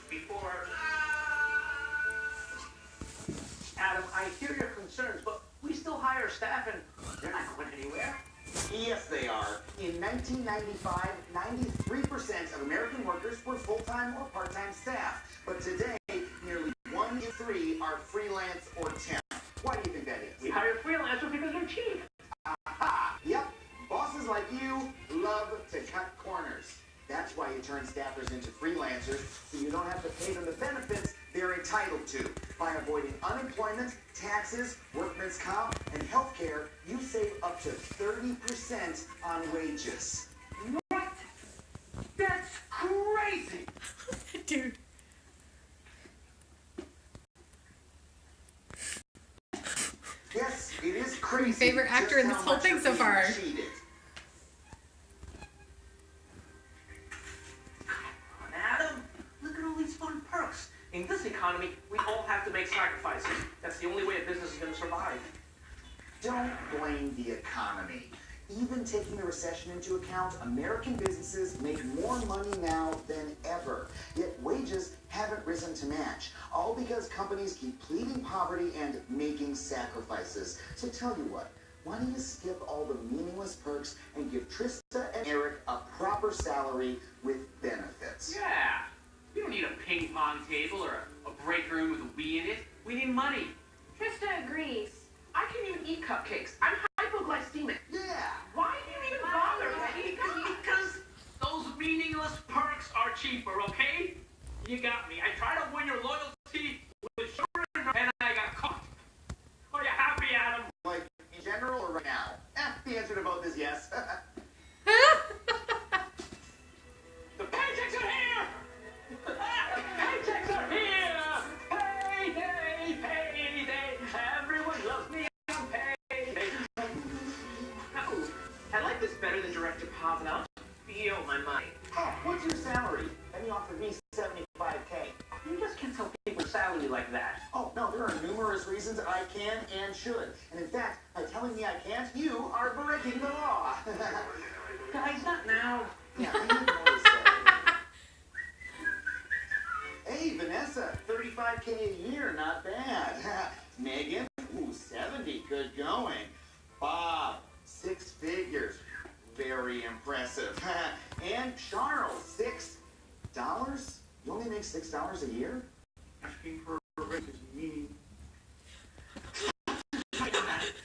before... Adam, I hear your concerns, but we still hire staff and they're not going anywhere. Yes, they are. In 1995, 93% of American workers were full-time or part-time staff. But today, nearly 1 in 3 are freelance or temp. Why do you think that is? We hire freelancers because they're cheap. Aha! Yep. Bosses like you love to cut corners. That's why you turn staffers into freelancers, so you don't have to pay them the benefits they're entitled to. By avoiding unemployment, taxes, workman's comp, and health care, you save up to 30% on wages. What? That's crazy! Dude. Yes, it is crazy. My favorite actor in this whole thing so far. Adam, look at all these fun perks. In this economy, we all have to make sacrifices. That's the only way a business is going to survive. Don't blame the economy. Even taking the recession into account, American businesses make more money now than ever. Yet wages haven't risen to match, all because companies keep pleading poverty and making sacrifices. So tell you what, why don't you skip all the meaningless perks and give Trista and Eric a proper salary with benefits? Yeah. We don't need a ping pong table or a break room with a Wii in it. We need money. Trista agrees. I can't even eat cupcakes. I'm hypoglycemic. Yeah. Why do you even bother? Because those meaningless perks are cheaper, okay? You got me. I tried to win your loyalty with sugar and I got caught. Are you happy, Adam? Like, in general or right now? The answer to both is yes. The paychecks are here! Paychecks are here! Payday, payday. Everyone loves me on payday. Oh, I like this better than direct deposit. I'll feel my money. Oh, what's your salary? And he offered me $75K. You just can't tell people salary like that. Oh, no, there are numerous reasons I can and should. And in fact, by telling me I can't, you are breaking the law. Guys, not now. Yeah, you noticed that. Hey, Vanessa, $35K a year, not bad. Megan, ooh, 70, good going. Bob, 6 figures, very impressive. And Charles, $6? You only make $6 a year? Asking for a raise is mean.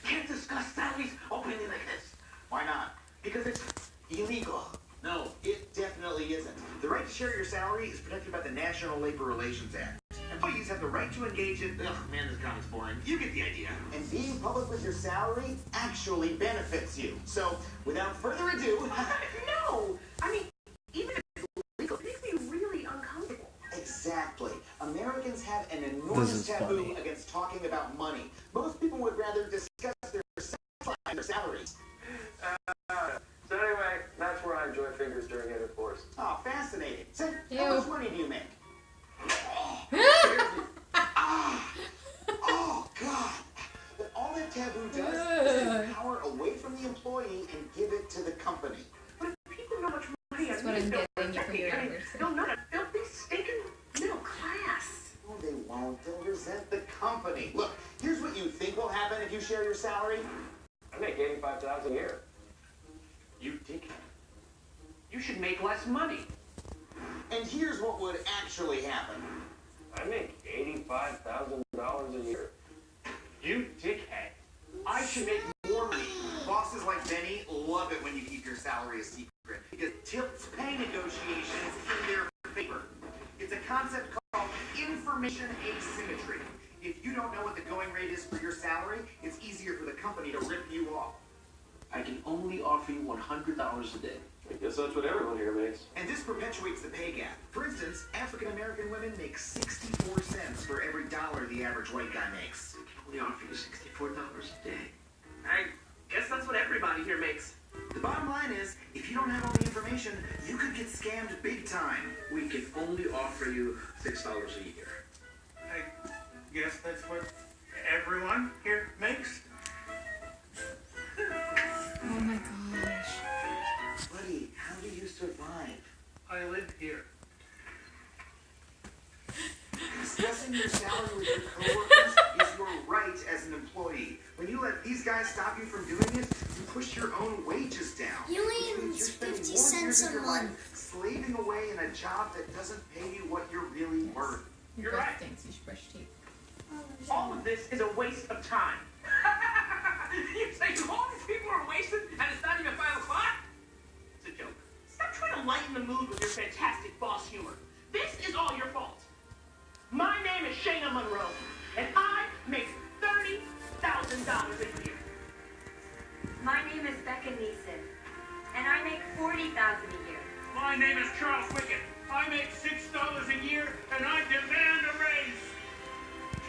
Can't discuss salaries openly like this. Why not? Because it's illegal. No, it definitely isn't. The right to share your salary is protected by the National Labor Relations Act. Employees have the right to engage in... Ugh, man, this comic's boring. You get the idea. And being public with your salary actually benefits you. So, without further ado... No! I mean, even if it's legal, it makes me really uncomfortable. Exactly. Americans have an enormous taboo against talking about money. Most people would rather discuss their sex life than their salaries. So anyway, that's where I enjoy fingers during intercourse. Oh, fascinating. So, Ew. how much money do you make? Oh, God. But all that taboo does is take power away from the employee and give it to the company. But if people know how much money That's what I'm getting you from your anniversary. they'll know that filthy, stinking middle class. Oh, they won't. They'll resent the company. Look, here's what you think will happen if you share your salary. I make $85,000 a year. You dickhead. You should make less money. And here's what would actually happen. I make $85,000 a year. You dickhead. I should make more money. Bosses like Benny love it when you keep your salary a secret because tilts pay negotiations in their favor. It's a concept called information asymmetry. If you don't know what the going rate is for your salary, it's easier for the company to rip you off. I can only offer you $100 a day. I guess that's what everyone here makes. And this perpetuates the pay gap. For instance, African-American women make 64 cents for every dollar the average white guy makes. I can only offer you $64 a day. I guess that's what everybody here makes. The bottom line is, if you don't have all the information, you could get scammed big time. We can only offer you $6 a year. I guess that's what everyone here makes. Oh my gosh. Buddy, how do you survive? I live here. Discussing your salary with your coworkers is your right as an employee. When you let these guys stop you from doing it, you push your own wages down. He only Which means earns you're spending 50 more cents years of a your month. life slaving away in a job that doesn't pay you what you're really worth. Your You're breath right. stinks. You should brush your teeth. All of this is a waste of time. You say all these people are wasted and it's not even 5 o'clock? It's a joke. Stop trying to lighten the mood with your fantastic boss humor. This is all your fault. My name is Shayna Monroe, and I make $30,000 a year. My name is Becca Neeson, and I make $40,000 a year. My name is Charles Wickett. I make $6 a year, and I demand a raise.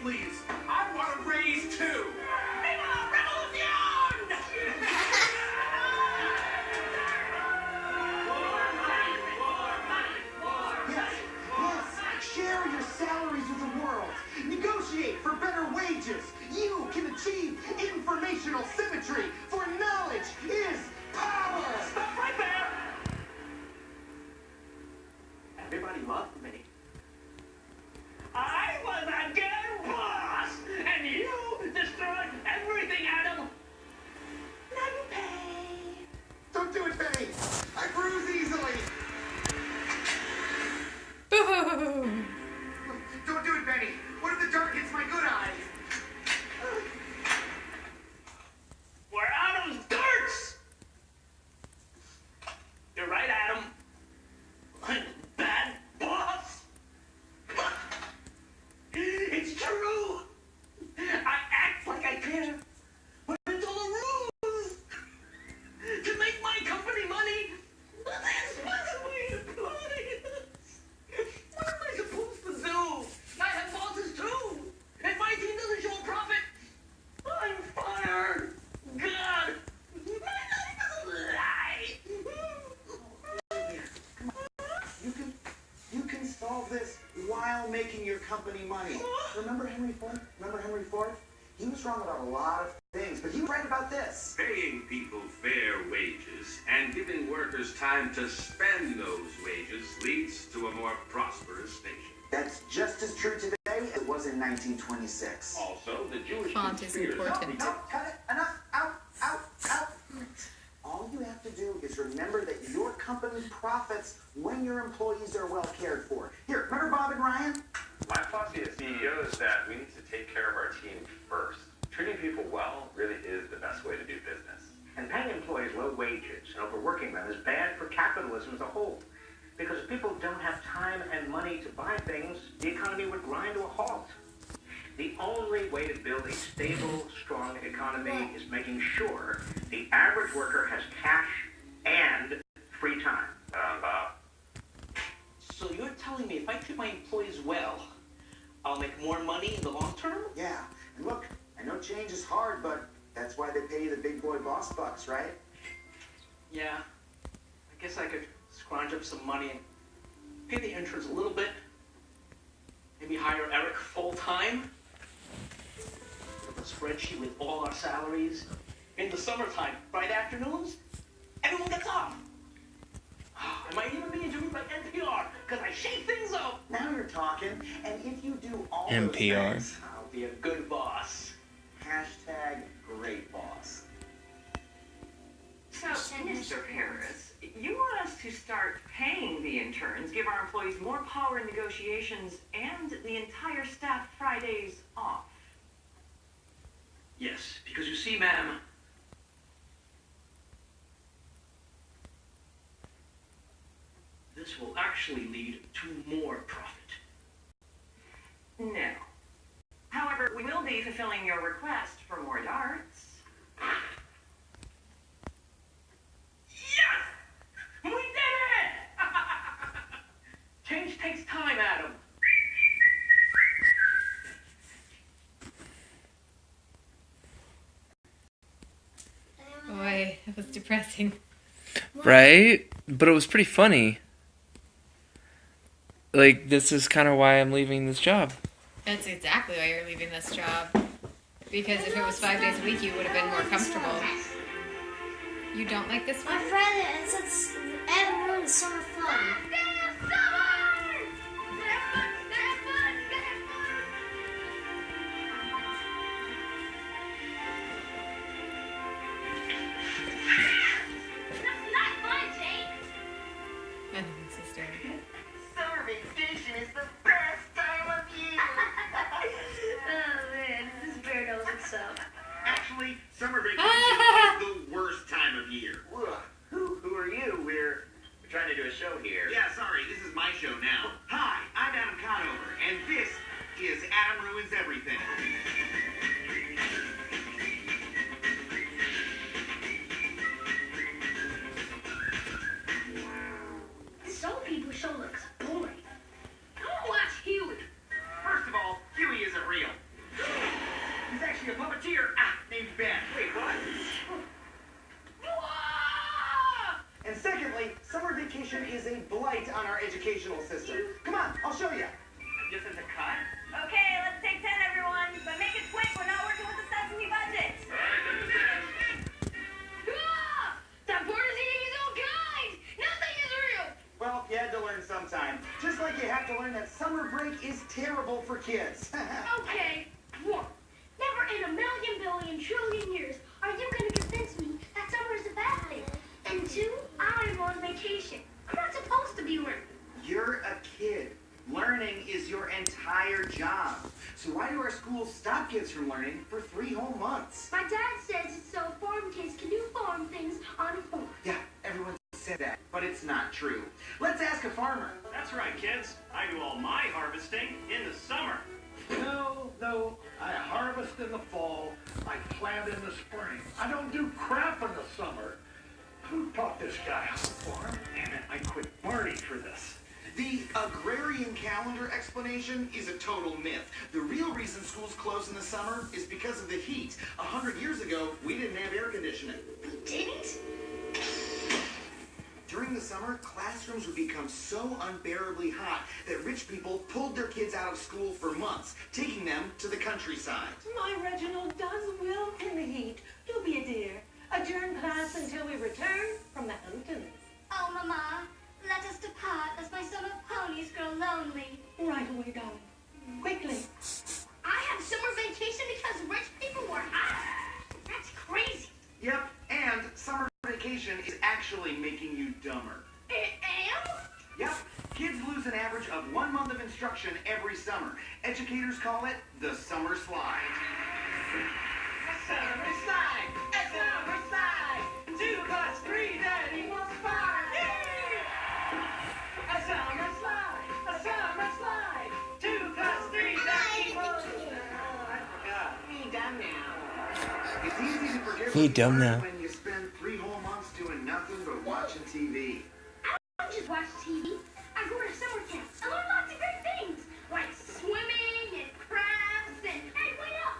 Please, I want a raise too. Viva Revolution! Yes, yes, share your salaries with the world. Negotiate for better wages. You can achieve informational symmetry, for knowledge is power. Stop right there! Everybody loved me. I was a good boss, and you destroyed everything, Adam. Now you pay. Don't do it, Benny. I bruise easily. Boo! Don't do it, Benny. What if the dark hits my good eye? Where Adam's darts. You're right, Adam. I'm a bad boss. It's true. I act like I care, but it's all a ruse to make my company money. That's my employees. What am I supposed to do? I have bosses too. If my team doesn't show a profit, I'm fired. God, my life is a lie. You can solve this while making your company money. Remember Henry Ford? He was wrong about a lot of things, but he was right about this. Paying people fair wages and giving workers time to spend those wages leads to a more prosperous nation. That's just as true today as it was in 1926. Also, the Jewish Font is conspirators- important. No, cut it. Enough. Out. All you have to do is remember that your company profits when your employees are well cared for. Here, remember Bob and Ryan? My philosophy as CEO is that we need to take care of our team first. Treating people well really is the best way to do business. And paying employees low wages and overworking them is bad for capitalism as a whole. Because if people don't have time and money to buy things, the economy would grind to a halt. The only way to build a stable, strong economy is making sure the average worker has cash and free time. Bob. So you're telling me if I treat my employees well, I'll make more money in the long term? Yeah. And look, I know change is hard, but that's why they pay you the big boy boss bucks, right? Yeah. I guess I could scrounge up some money and pay the interns a little bit. Maybe hire Eric full time. Put up a spreadsheet with all our salaries. In the summertime, Friday afternoons, everyone gets off. I might even be interviewed by NPR because I shake things up. Now you're talking. And if you do all NPR. those things, I'll be a good boss. hashtag great boss. So, Mr. Harris, you want us to start paying the interns, give our employees more power in negotiations, and the entire staff Fridays off. Yes, because you see, ma'am, this will actually lead to more profit. No. However, we will be fulfilling your request for more darts. Yes! We did it! Change takes time, Adam. Boy, that was depressing. Right? But it was pretty funny. Like, this is kind of why I'm leaving this job. That's exactly why you're leaving this job. Because if it was 5 days a week, you would have been more comfortable. You don't like this My one? friend, it's everyone's summer fun. ruins everything. Some people show looks boring. Come watch Huey. First of all, Huey isn't real. He's actually a puppeteer named Ben. Wait, what? And secondly, summer vacation is a blight on our educational system. Come on, I'll show you. This is a cut? Okay, let's take 10, everyone. But make it quick. We're not working with the sesame budget. That bird is eating his own kind! Nothing is real! Well, you had to learn sometime. Just like you have to learn that summer break is terrible for kids. Okay, 1. Never in a million, billion, trillion years are you going to convince me that summer is a bad thing. And 2, I'm on vacation. I'm not supposed to be learning. You're a kid. Learning is your entire job. So why do our schools stop kids from learning for 3 whole months? My dad says it's so farm kids can do farm things on a farm. Yeah, everyone said that, but it's not true. Let's ask a farmer. That's right, kids. I do all my harvesting in the summer. No. I harvest in the fall. I plant in the spring. I don't do crap in the summer. Who taught this guy how to farm? Damn it, I quit Barney for this. The agrarian calendar explanation is a total myth. The real reason schools close in the summer is because of the heat. 100 years ago, we didn't have air conditioning. We didn't? During the summer, classrooms would become so unbearably hot that rich people pulled their kids out of school for months, taking them to the countryside. My Reginald does welcome the heat. Do be a dear. Adjourn class until we return from the mountains. Oh, Mama, let us depart as my summer ponies grow lonely. Right away, darling. Quickly. I have summer vacation because rich people were hot. That's crazy. Yep, and summer vacation is actually making you dumber. I am? Yep, kids lose an average of 1 month of instruction every summer. Educators call it the summer slide. Summer slide, a summer slide. 2 plus 3, that equals 5. A summer slide, a summer slide. 2 plus 3, that equals. I forgot. Me done now. It's easy to forget Hey, what you dumb learned now. when you spend 3 whole months doing nothing but watching TV. I don't just watch TV. I go to summer camp. I learn lots of great things, like swimming and crafts and hey, wait up!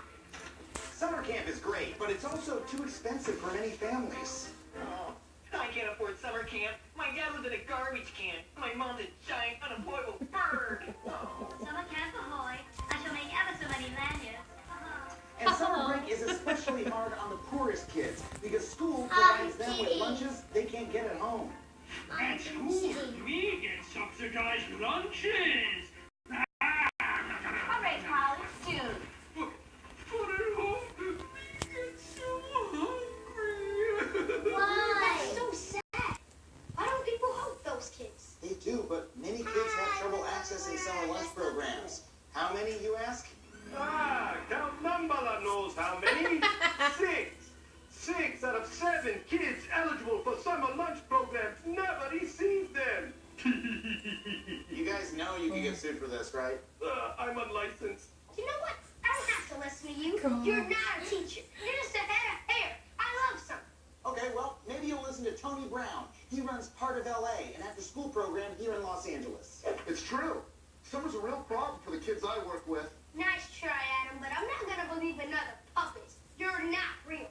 Summer camp is great, but it's also too expensive for many families. Oh, I can't afford summer camp. My dad lives in a garbage can. My mom's a giant unemployable bird. Summer camp ahoy! I shall make ever so many lanyards. And summer break is especially hard on the poorest kids because school provides them with lunches they can't get at home. At school, we get subsidized lunches. All right, Paul, it's June. But at home, we get so hungry. Why? That's so sad. Why don't people help those kids? They do, but many kids have trouble accessing summer lunch programs. How many, you ask? Count Numbala knows how many. 6. 6 out of 7 kids eligible for summer lunch programs never received them. You guys know you can get sued for this, right? I'm unlicensed. You know what? I don't have to listen to you. God. You're not a teacher. You're just a head of hair. I love summer. Okay, well, maybe you'll listen to Tony Brown. He runs part of LA, an after-school program here in Los Angeles. It's true. Summer's a real problem for the kids I work with. Nice try, Adam, but I'm not gonna believe another puppet. You're not real.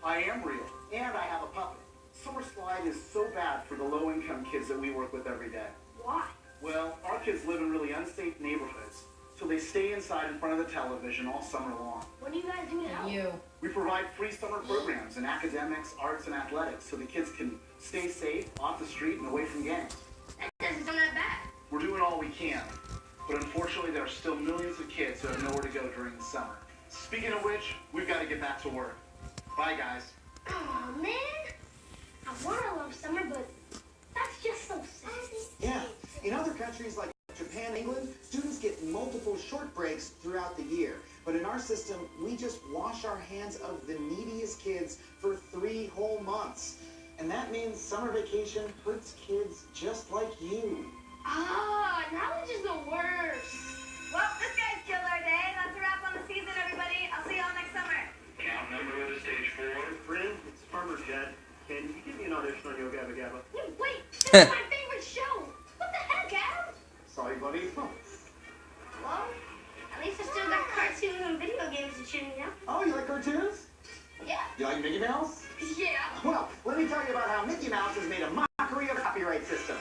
I am real, and I have a puppet. Summer slide is so bad for the low-income kids that we work with every day. Why? Well, our kids live in really unsafe neighborhoods, so they stay inside in front of the television all summer long. What do you guys do to help? You. We provide free summer programs in academics, arts, and athletics so the kids can stay safe, off the street, and away from gangs. That doesn't sound that bad. We're doing all we can, but unfortunately there are still millions of kids who have nowhere to go during the summer. Speaking of which, we've got to get back to work. Bye, guys. Oh man, I wanna love summer, but that's just so sad. Yeah, in other countries like Japan and England, students get multiple short breaks throughout the year. But in our system, we just wash our hands of the neediest kids for 3 whole months. And that means summer vacation hurts kids just like you. Ah, knowledge is the worst. Well, this guy's killed our day. That's my favorite show. What the heck, Adam? Sorry, buddy. Well, at least I still got cartoons and video games to cheer me up. Oh, you like cartoons? Yeah. You like Mickey Mouse? Yeah. Well, let me tell you about how Mickey Mouse has made a mockery of the copyright system.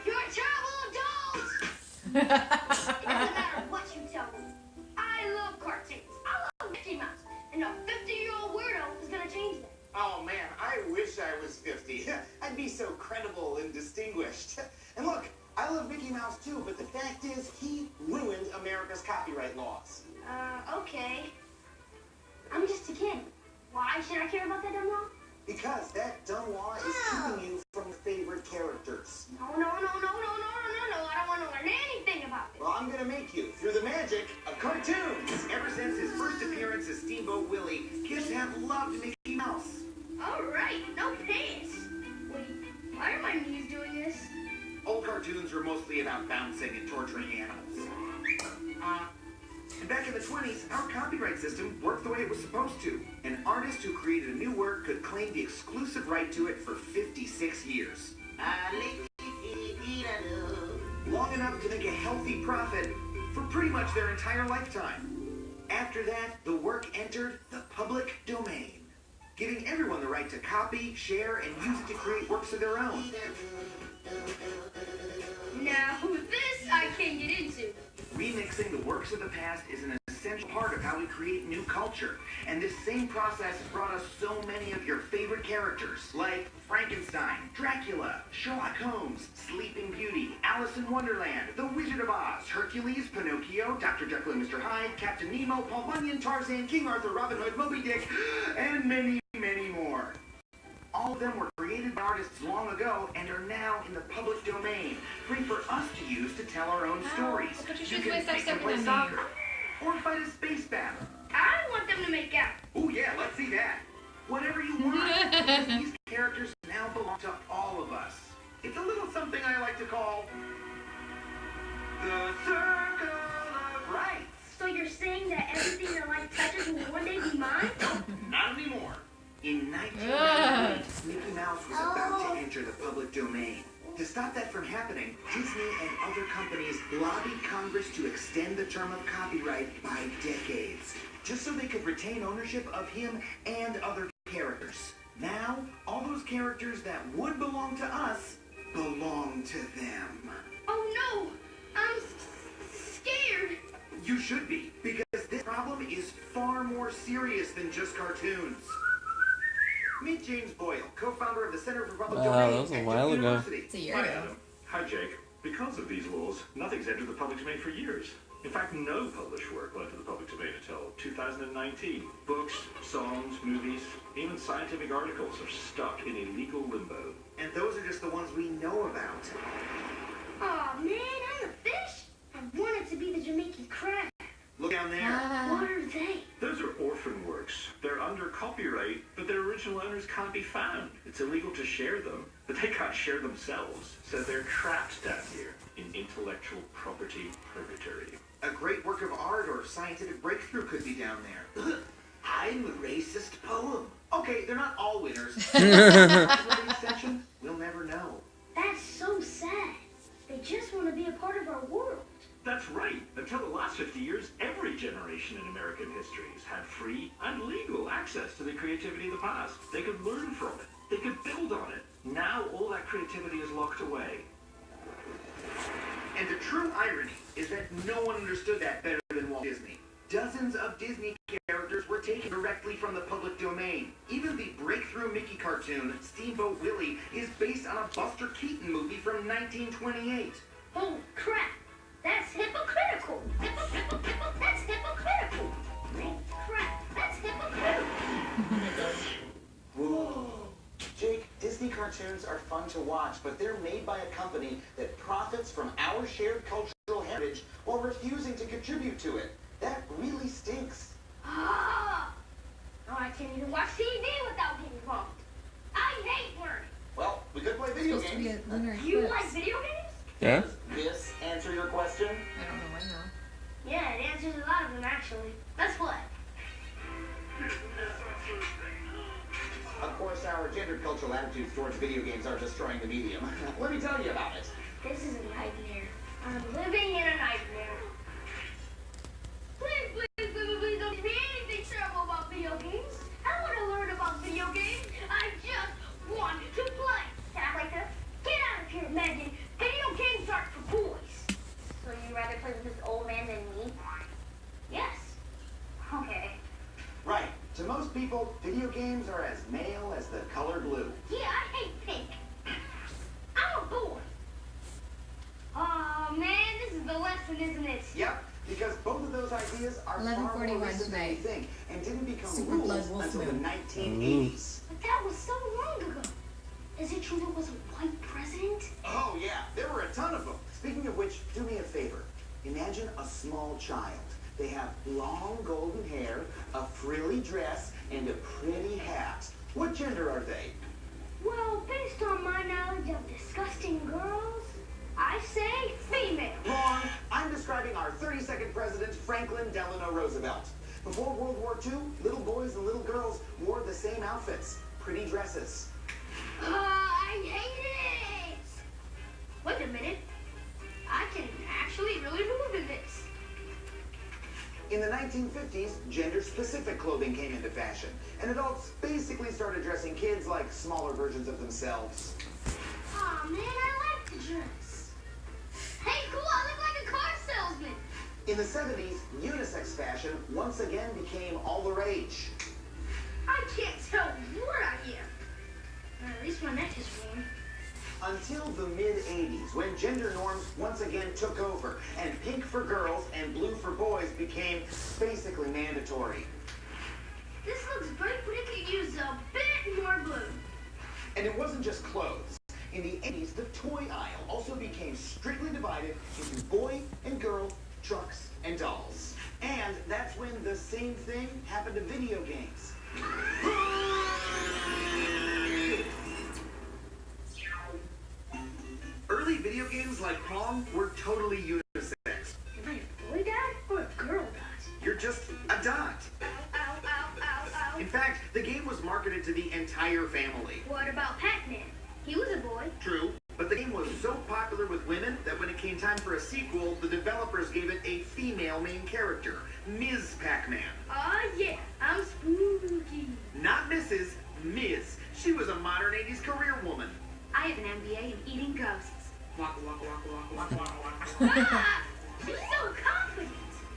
You're terrible adults! It doesn't matter what you tell me. I love cartoons. I love Mickey Mouse. And no 50-year-old weirdo is gonna change that. Oh man, I wish I was 50. I'd be so credible and distinguished. And look, I love Mickey Mouse too, but the fact is, he ruined America's copyright laws. Okay. I'm just a kid. Why should I care about that dumb law? Because that dumb law is keeping you from your favorite characters. No. I don't want to learn anything about it. Well, I'm gonna make you through the magic of cartoons. Ever since his first appearance as Steamboat Willie, kids have loved Mickey Mouse. All right, no pants. Wait, why are my knees doing this? Old cartoons were mostly about bouncing and torturing animals. And back in the 20s, our copyright system worked the way it was supposed to. An artist who created a new work could claim the exclusive right to it for 56 years. Long enough to make a healthy profit for pretty much their entire lifetime. After that, the work entered the public domain, giving everyone the right to copy, share, and use it to create works of their own. Now, this I can get into. Remixing the works of the past is an essential part of how we create new culture. And this same process has brought us so many of your favorite characters, like Frankenstein, Dracula, Sherlock Holmes, Sleeping Beauty, Alice in Wonderland, The Wizard of Oz, Hercules, Pinocchio, Dr. Jekyll and Mr. Hyde, Captain Nemo, Paul Bunyan, Tarzan, King Arthur, Robin Hood, Moby Dick, and many, many more. All of them were created by artists long ago and are now in the public domain, free for us to use to tell our own stories. But you You should can play make them play stepping soccer, or fight a space battle. I want them to make out. Oh yeah, let's see that. Whatever you want. Because these characters now belong to all of us. It's a little something I like to call the Circle of Rights. So you're saying that everything that life touches will one day be mine? Not anymore. In 1998, Mickey Mouse was about to enter the public domain. To stop that from happening, Disney and other companies lobbied Congress to extend the term of copyright by decades, just so they could retain ownership of him and other characters. Now, all those characters that would belong to us belong to them. Oh no! I'm scared. You should be, because this problem is far more serious than just cartoons. Meet James Boyle, co-founder of the Center for Public Domain that was a at while Duke ago. University. It's a year Hi, ago. Adam. Hi, Jake. Because of these laws, nothing's entered the public domain for years. In fact, no published work will enter the public domain until 2019. Books, songs, movies, even scientific articles are stuck in illegal limbo. And those are just the ones we know about. Aw, man, I'm a fish. I wanted to be the Jamaican crab. Look down there. What are they? Those are orphan works. They're under copyright, but their original owners can't be found. It's illegal to share them, but they can't share themselves. So they're trapped down here in intellectual property purgatory. A great work of art or scientific breakthrough could be down there. I'm a racist poem. Okay, they're not all winners. Extension? We'll never know. That's so sad. They just want to be a part of our world. That's right. Until the last 50 years, every generation in American history has had free and legal access to the creativity of the past. They could learn from it. They could build on it. Now all that creativity is locked away. And the true irony is that no one understood that better than Walt Disney. Dozens of Disney characters were taken directly from the public domain. Even the breakthrough Mickey cartoon, Steamboat Willie, is based on a Buster Keaton movie from 1928. Holy crap! That's hypocritical! That's hypocritical! Holy crap! That's hypocritical! Whoa. Jake, Disney cartoons are fun to watch, but they're made by a company that profits from our shared cultural heritage while refusing to contribute to it. That really stinks. Ah! Now I can't even watch TV without getting involved. I hate learning. Well, we could play video games. You like video games? Yeah? Does this answer your question? I don't know when though. Yeah, it answers a lot of them actually. Let's play. A course, our gender cultural attitudes towards video games are destroying the medium. Let me tell you about it. This is a nightmare. I'm living in a nightmare. Please, please, please, please don't give me anything terrible about video games. I don't want to learn about video games. I just want to play. Can I play too? Get out of here, Megan. Video games aren't for boys. So you'd rather play with this old man than me? Yes. Okay. Right. To most people, video games are as male as the color blue. Yeah, I hate pink. I'm a boy. Aw, man, this is the lesson, isn't it? Yep, because both of those ideas are far more 11:41 recent than we tonight. think and didn't become Super rules Blood Wolf until the Moon. 1980s. But that was so long ago. Is it true there was a white president? Oh, yeah, there were a ton of them. Speaking of which, do me a favor. Imagine a small child. They have long golden hair, a frilly dress, and a pretty hat. What gender are they? Well, based on my knowledge of disgusting girls, I say female. Wrong. I'm describing our 32nd president, Franklin Delano Roosevelt. Before World War II, little boys and little girls wore the same outfits, pretty dresses. I hate it! Wait a minute. I can actually really move in this. In the 1950s, gender-specific clothing came into fashion, and adults basically started dressing kids like smaller versions of themselves. Aw, man, I like the dress. Hey, cool, I look like a car salesman. In the 70s, unisex fashion once again became all the rage. I can't tell what I am. At least my neck is warm. Until the mid-80s, when gender norms once again took over, and pink for girls and blue for boys became basically mandatory. This looks great, but it could use a bit more blue. And it wasn't just clothes. In the 80s, the toy aisle also became strictly divided into boy and girl, trucks, and dolls. And that's when the same thing happened to video games. Early video games like Pong were totally unisex. Am I a boy dot or a girl dot? You're just a dot. Ow, ow, ow, ow, ow. In fact, the game was marketed to the entire family. What about Pac-Man? He was a boy. True, but the game was so popular with women that when it came time for a sequel, the developers gave it a female main character, Ms. Pac-Man. Aw, yeah, I'm spooky. Not Mrs., Ms. She was a modern 80s career woman. I have an MBA in eating ghosts. Waka, waka, waka, waka, waka, waka. Ah, she's so confident.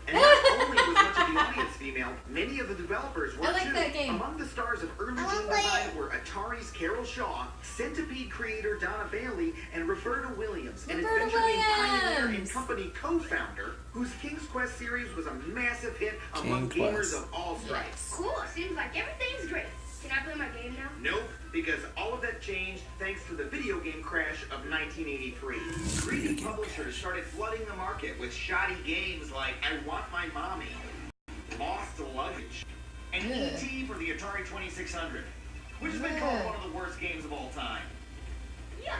And not only was much of the audience female, many of the developers were I like too. that game. Among the stars of early game design were Atari's Carol Shaw, Centipede creator Donna Bailey, and Roberta Williams, an Roberta adventure game pioneer and Williams. company co-founder, whose King's Quest series was a massive hit among King gamers Quest. of all stripes. Cool, seems like everything's great. Can I play my game now? Nope, because all of that changed thanks to the video game crash of 1983. Greedy publishers started flooding the market with shoddy games like I Want My Mommy, Lost Luggage, and E.T. for the Atari 2600, which has been called one of the worst games of all time. Yuck,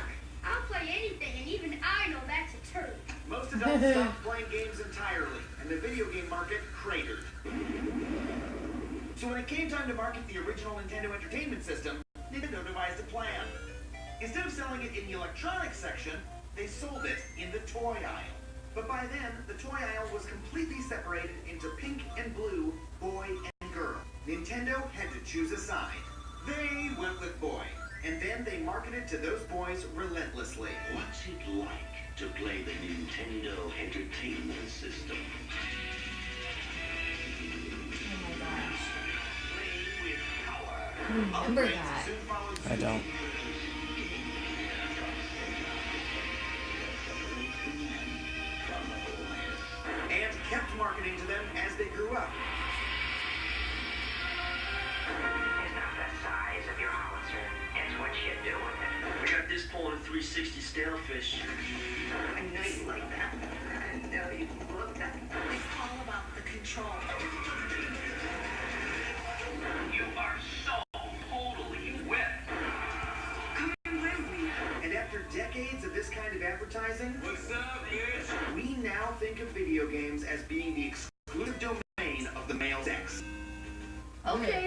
I'll play anything, and even I know that's a turd. Most adults stopped playing games entirely, and the video game market cratered. So when it came time to market the original Nintendo Entertainment System, Nintendo devised a plan. Instead of selling it in the electronics section, they sold it in the toy aisle. But by then, the toy aisle was completely separated into pink and blue, boy and girl. Nintendo had to choose a side. They went with boy, and then they marketed to those boys relentlessly. What's it like to play the Nintendo Entertainment System? Oh my gosh. Play with power. I remember that. I don't. And kept marketing to them as they grew up. It's not the size of your howitzer, it's what you do with it. I got this Polar 360 stalefish. I know you like that. I know you love that. It's all about the control. You are so totally wet. Come and play with me. And after decades of this kind of advertising, What's up, bitch? we now think of video games as being the exclusive domain of the male sex. Okay,